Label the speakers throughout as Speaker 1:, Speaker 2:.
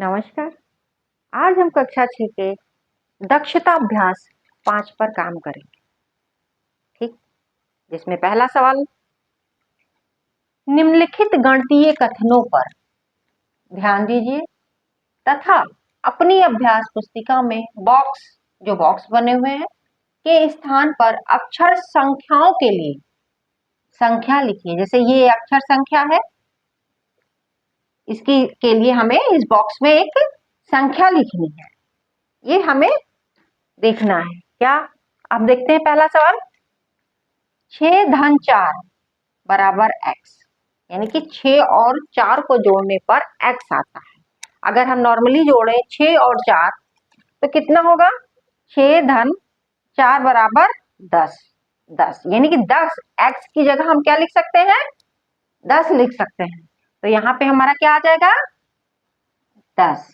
Speaker 1: नमस्कार। आज हम कक्षा 6 के दक्षता अभ्यास 5 पर काम करेंगे। ठीक, जिसमें पहला सवाल निम्नलिखित गणितीय कथनों पर ध्यान दीजिए तथा अपनी अभ्यास पुस्तिका में बॉक्स बने हुए हैं के स्थान पर अक्षर संख्याओं के लिए संख्या लिखिए। जैसे ये अक्षर संख्या है, इसकी के लिए हमें इस बॉक्स में एक संख्या लिखनी है। ये हमें देखना है। क्या आप देखते हैं पहला सवाल, 6 धन 4 बराबर x, यानी कि 6 और 4 को जोड़ने पर x आता है। अगर हम नॉर्मली जोड़े 6 और 4 तो कितना होगा? 6 धन 4 बराबर 10, यानी कि 10 x की जगह हम क्या लिख सकते हैं? 10 लिख सकते हैं। तो यहाँ पे हमारा क्या आ जाएगा? 10,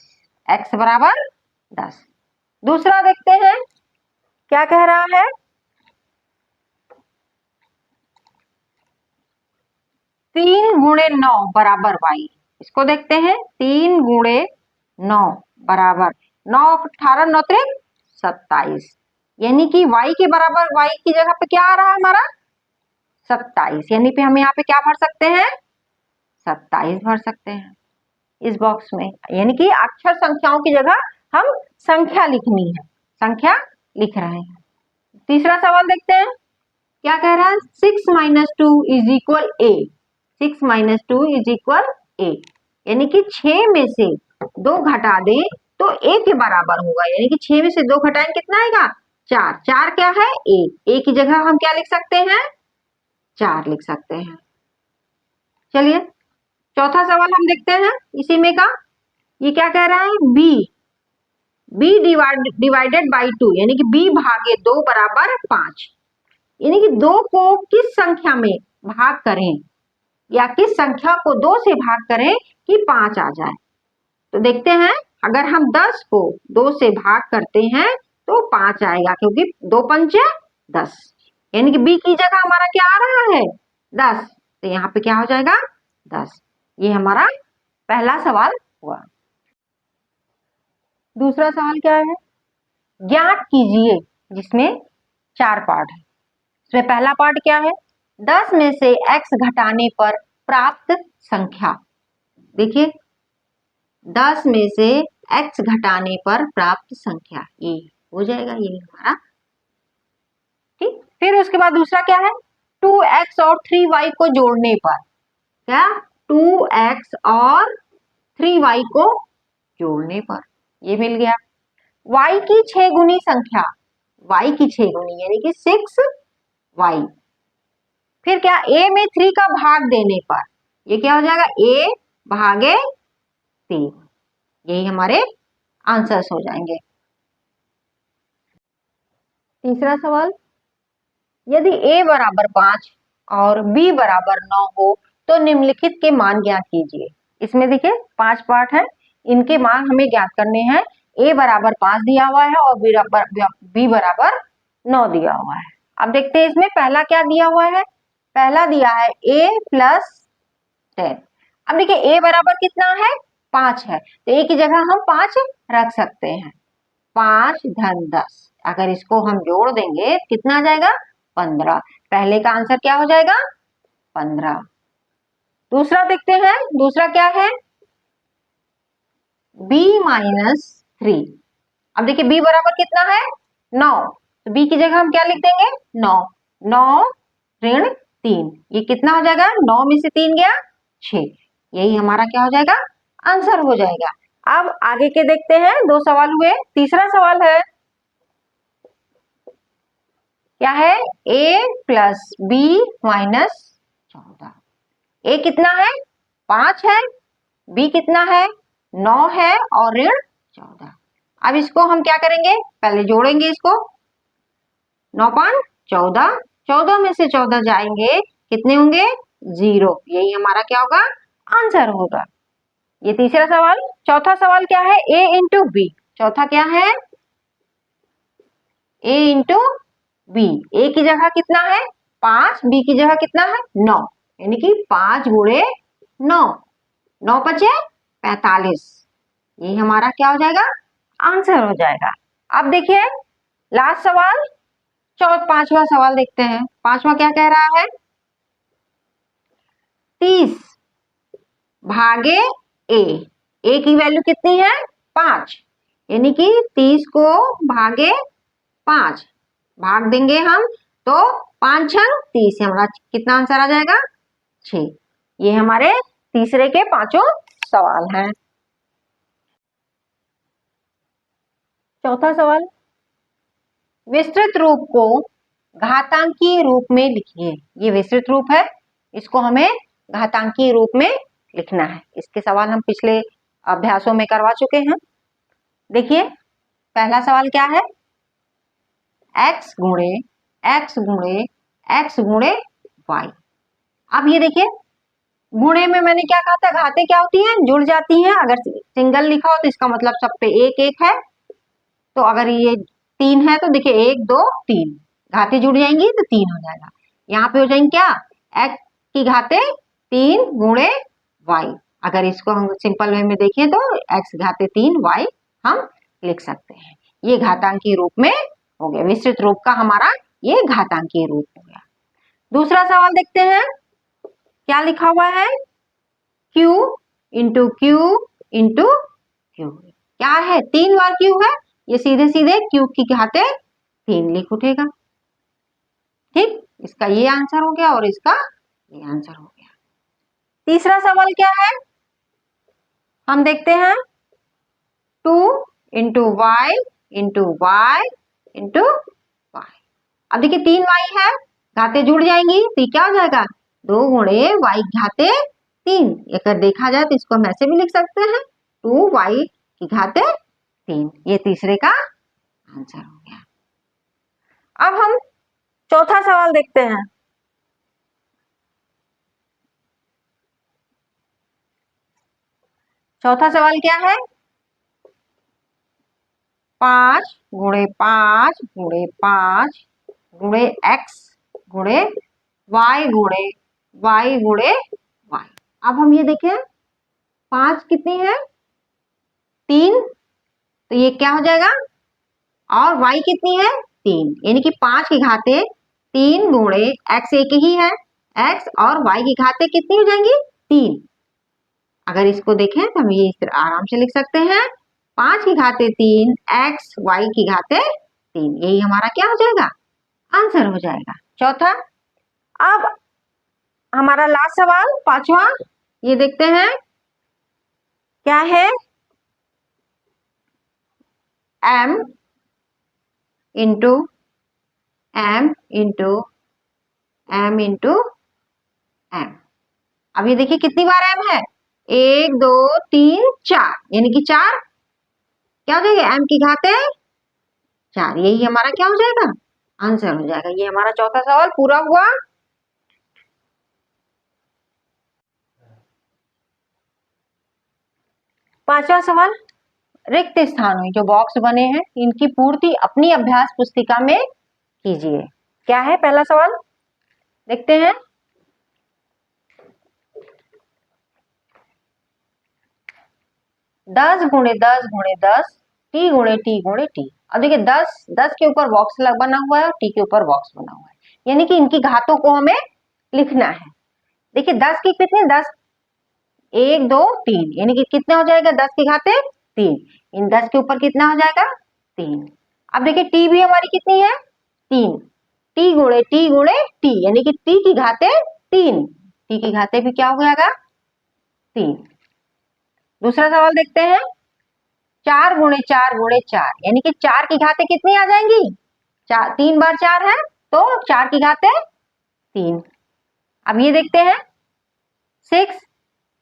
Speaker 1: x बराबर 10। दूसरा देखते हैं क्या कह रहा है। 3 गुणे 9 बराबर y। इसको देखते हैं। 3 गुणे 9 बराबर 9, 18, 9 त्रिक 27, यानी कि y के बराबर y की जगह पे क्या आ रहा है हमारा? 27, यानी पे हम यहाँ पे क्या भर सकते हैं? 27 भर सकते हैं इस बॉक्स में। यानी कि अक्षर संख्याओं की जगह हम संख्या लिखनी है, संख्या लिख रहे हैं। तीसरा सवाल देखते हैं क्या कह रहा है। 6 minus 2 is equal A. 6 minus 2 is equal A, यानी कि 6 में से 2 घटा दें तो ए के बराबर होगा। यानी कि 6 में से 2 घटाएं कितना आएगा? 4। 4 क्या है? ए की जगह हम क्या लिख सकते हैं? 4 लिख सकते हैं। चलिए चौथा सवाल हम देखते हैं इसी में का। ये क्या कह रहा है? बी डिवाइडेड बाई 2, यानी कि b भागे 2 बराबर 5, यानी कि 2 को किस संख्या में भाग करें या किस संख्या को 2 से भाग करें कि 5 आ जाए। तो देखते हैं, अगर हम 10 को 2 से भाग करते हैं तो 5 आएगा, क्योंकि 2 पंचे 10, यानी कि b की जगह हमारा क्या आ रहा है? 10। तो यहाँ पे क्या हो जाएगा? 10। ये हमारा पहला सवाल हुआ। दूसरा सवाल क्या है? ज्ञात कीजिए, जिसमें 4 पार्ट है। इसमें पहला पार्ट क्या है? 10 में से x घटाने पर प्राप्त संख्या। देखिए 10 में से x घटाने पर प्राप्त संख्या, ये हो जाएगा, ये हमारा। ठीक, फिर उसके बाद दूसरा क्या है? 2x और 3y को जोड़ने पर। क्या? 2x और 3y को जोड़ने पर, ये मिल गया। y की 6 गुनी संख्या, y की 6 गुनी यानी कि 6y। फिर क्या? a में 3 का भाग देने पर, ये क्या हो जाएगा? a भागे 3। यही हमारे आंसर्स हो जाएंगे। तीसरा सवाल, यदि a बराबर 5 और b बराबर 9 हो तो निम्नलिखित के मान ज्ञात कीजिए। इसमें देखिए 5 पार्ट है, इनके मान हमें ज्ञात करने हैं। a बराबर 5 दिया हुआ है और b बराबर 9 दिया हुआ है। अब देखते हैं इसमें पहला क्या दिया हुआ है। पहला दिया है a प्लस 10। अब देखिए a बराबर कितना है? 5 है, तो a की जगह हम 5 रख सकते हैं। 5 धन 10, अगर इसको हम जोड़ देंगे कितना आ जाएगा? 15। पहले का आंसर क्या हो जाएगा? 15। दूसरा देखते हैं, दूसरा क्या है? b minus 3। अब देखिए b बराबर कितना है? 9, तो b की जगह हम क्या लिख देंगे? 9। 9 ऋण 3, ये कितना हो जाएगा? 9 में से 3 गया 6, यही हमारा क्या हो जाएगा? आंसर हो जाएगा। अब आगे के देखते हैं, 2 सवाल हुए। तीसरा सवाल है क्या है? a plus b minus 14। a कितना है? 5 है, b कितना है? 9 है और ऋण 14। अब इसको हम क्या करेंगे? पहले जोड़ेंगे इसको। 9 पांच 14, 14 में से 14 जाएंगे, कितने होंगे? 0। यही हमारा क्या होगा? आंसर होगा। ये तीसरा सवाल। चौथा सवाल क्या है? a into B. चौथा क्या है? a into B. a की जगह कितना है? 5, b की जगह कितना है? 9, यानी कि 5 गुणे 9, 9 पचे 45, ये हमारा क्या हो जाएगा, आंसर हो जाएगा। अब देखिए लास्ट सवाल, पांचवा सवाल देखते हैं। पांचवा क्या कह रहा है, 30 भागे ए की वैल्यू कितनी है 5, यानी कि 30 को भागे 5 भाग देंगे हम तो 5 छंग 30, हमारा कितना आंसर आ जाएगा 6। ये हमारे तीसरे के पांचों सवाल हैं। चौथा सवाल, विस्तृत रूप को घातांकीय रूप में लिखिए। ये विस्तृत रूप है, इसको हमें घातांकीय रूप में लिखना है। इसके सवाल हम पिछले अभ्यासों में करवा चुके हैं। देखिए पहला सवाल क्या है, x गुणे x गुणे x गुणे y। अब ये देखिए गुणे में मैंने क्या कहा था, घाते क्या होती हैं, जुड़ जाती हैं। अगर सिंगल लिखा हो तो इसका मतलब सब पे एक एक है, तो अगर ये 3 है तो देखिए 1 2 3, घाते जुड़ जाएंगी तो 3 हो जाएगा। यहाँ पे हो जाएंगे क्या, x की घाते 3 गुणे y। अगर इसको हम सिंपल वे में देखें तो x घाते 3 y हम लिख सकते हैं। ये घातांकीय रूप में हो गया, विस्तृत रूप का हमारा ये घातांकीय रूप हो गया। दूसरा सवाल देखते हैं, क्या लिखा हुआ है, q into Q into Q. क्या है, 3 बार q है, ये सीधे सीधे q की घाते 3 लिख उठेगा। ठीक, इसका ये आंसर हो गया और इसका ये आंसर हो गया। तीसरा सवाल क्या है, हम देखते हैं 2 into Y into Y into Y. अब देखिए 3y है, घाते जुड़ जाएंगी तो क्या हो जाएगा, 2 गुणे y घाते 3। अगर देखा जाए तो इसको हम ऐसे भी लिख सकते हैं 2y की घाते 3। ये तीसरे का आंसर हो गया। अब हम चौथा सवाल देखते हैं। चौथा सवाल क्या है, 5 गुणे 5 गुणे 5 गुणे x गुणे y गुणे y गुणे y। अब हम ये देखें 5 कितनी है 3, तो ये क्या हो जाएगा, और y कितनी है 3, यानी कि 5 की घाते 3 गुणे x एक ही है x, और y की घाते कितनी हो जाएंगी 3। अगर इसको देखें तो हम ये इस तरह आराम से लिख सकते हैं, 5 की घाते 3 x y की घाते 3। यही हमारा क्या हो जाएगा, आंसर हो जाएगा चौथा। अब हमारा लास्ट सवाल पांचवा, ये देखते हैं क्या है, m into m into m into m। अब ये देखिए कितनी बार m है, 1 2 3 4, यानी कि 4 क्या हो जाएगा, m की घाते 4। यही हमारा क्या हो जाएगा, आंसर हो जाएगा। ये हमारा चौथा सवाल पूरा हुआ। पांचवा सवाल, रिक्त स्थानों जो बॉक्स बने हैं इनकी पूर्ति अपनी अभ्यास पुस्तिका में कीजिए। क्या है पहला सवाल, देखते हैं, दस गुणे 10 गुणे 10 टी गुणे टी गुणे टी। अब देखिए 10 के ऊपर बॉक्स बना हुआ है और टी के ऊपर बॉक्स बना हुआ है, यानी कि इनकी घातों को हमें लिखना है। देखिए 10 की कितनी, 10 1 2 3, यानी कि कितना हो जाएगा 10 की घाते 3, इन 10 के ऊपर कितना हो जाएगा 3। अब देखिए टी भी हमारी कितनी है 3, टी गुणे टी, यानी कि टी की घाते 3, टी की घाते भी क्या हो जाएगा 3। दूसरा सवाल देखते हैं, 4 गुणे 4, यानी कि 4 की घाते कितनी आ जाएंगी, 3 बार 4 है तो 4 की घाते 3। अब ये देखते हैं 6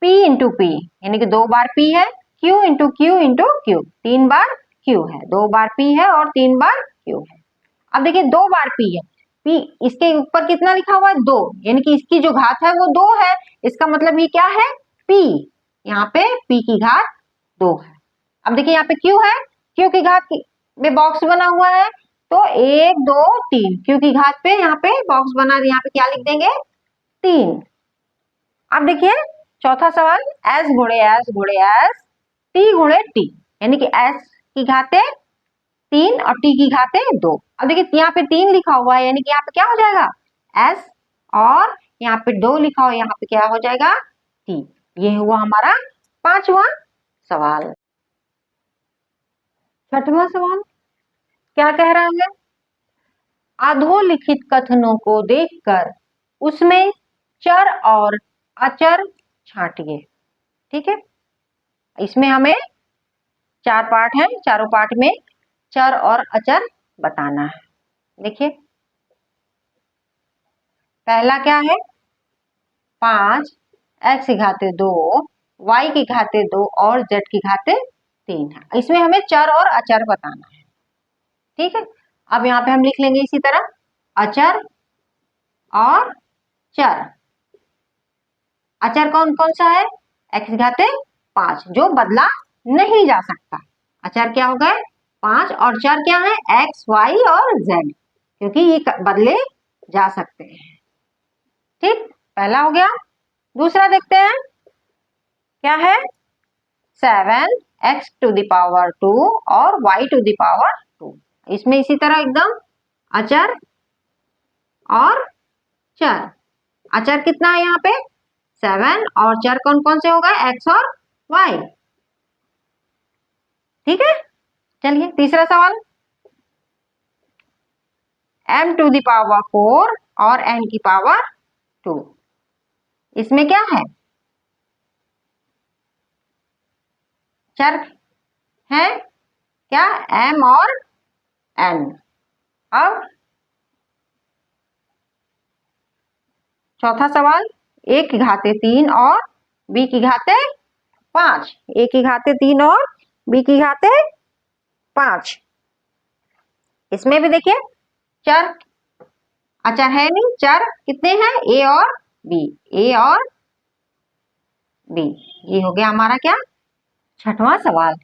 Speaker 1: p इंटू पी, यानी कि 2 बार p है, q इंटू क्यू, 3 बार q है, 2 बार p है और 3 बार q है। अब देखिए 2 बार p है, p इसके ऊपर कितना लिखा हुआ है 2, यानी कि इसकी जो घात है वो 2 है, इसका मतलब ये क्या है p, यहाँ पे p की घात 2 है। अब देखिए यहाँ पे q है, q की घात में बॉक्स बना हुआ है तो 1 2 3, q की घात पे यहाँ पे बॉक्स बना, यहाँ पे क्या लिख देंगे 3। अब देखिए चौथा सवाल, s गुणे s गुणे s टी गुणे टी, यानी कि s की घाते 3 और t की घाते 2। अब देखिए यहाँ पे 3 लिखा हुआ है, यानी कि यहाँ पे क्या हो जाएगा s, और यहाँ पे 2 लिखा हुआ है, यहाँ पे क्या हो जाएगा t। ये हुआ हमारा 5वां सवाल। 6वां सवाल क्या कह रहा है, अधोलिखित कथनों को देखकर उसमें चर और अचर छांटिए। ठीक है, इसमें हमें 4 पार्ट हैं, चारों पार्ट में चर और अचर बताना है। देखिए पहला क्या है, 5 x की घाते 2, y की घाते 2 और z की घाते 3 है। इसमें हमें चर और अचर बताना है। ठीक है, अब यहाँ पे हम लिख लेंगे इसी तरह अचर और चर। अचर कौन कौन सा है, x की घाते 5 जो बदला नहीं जा सकता, अचर क्या हो गए 5, और चर क्या है x, y और z, क्योंकि ये बदले जा सकते हैं। ठीक, पहला हो गया। दूसरा देखते हैं क्या है, 7x टू द पावर 2 और y टू द पावर 2। इसमें इसी तरह एकदम अचर और चर। अचर कितना है यहाँ पे 7, और चर कौन कौन से होगा x और y। ठीक है, चलिए तीसरा सवाल, m टू द पावर 4 और n की पावर 2। इसमें क्या है, चर है क्या m और n। अब चौथा सवाल, a की घाते 3 और b की घाते 5। a की घाते 3 और b की घाते 5। इसमें भी देखिए चर अचर है नहीं, चर कितने हैं a और b, a और b। ये हो गया हमारा क्या 6वां सवाल।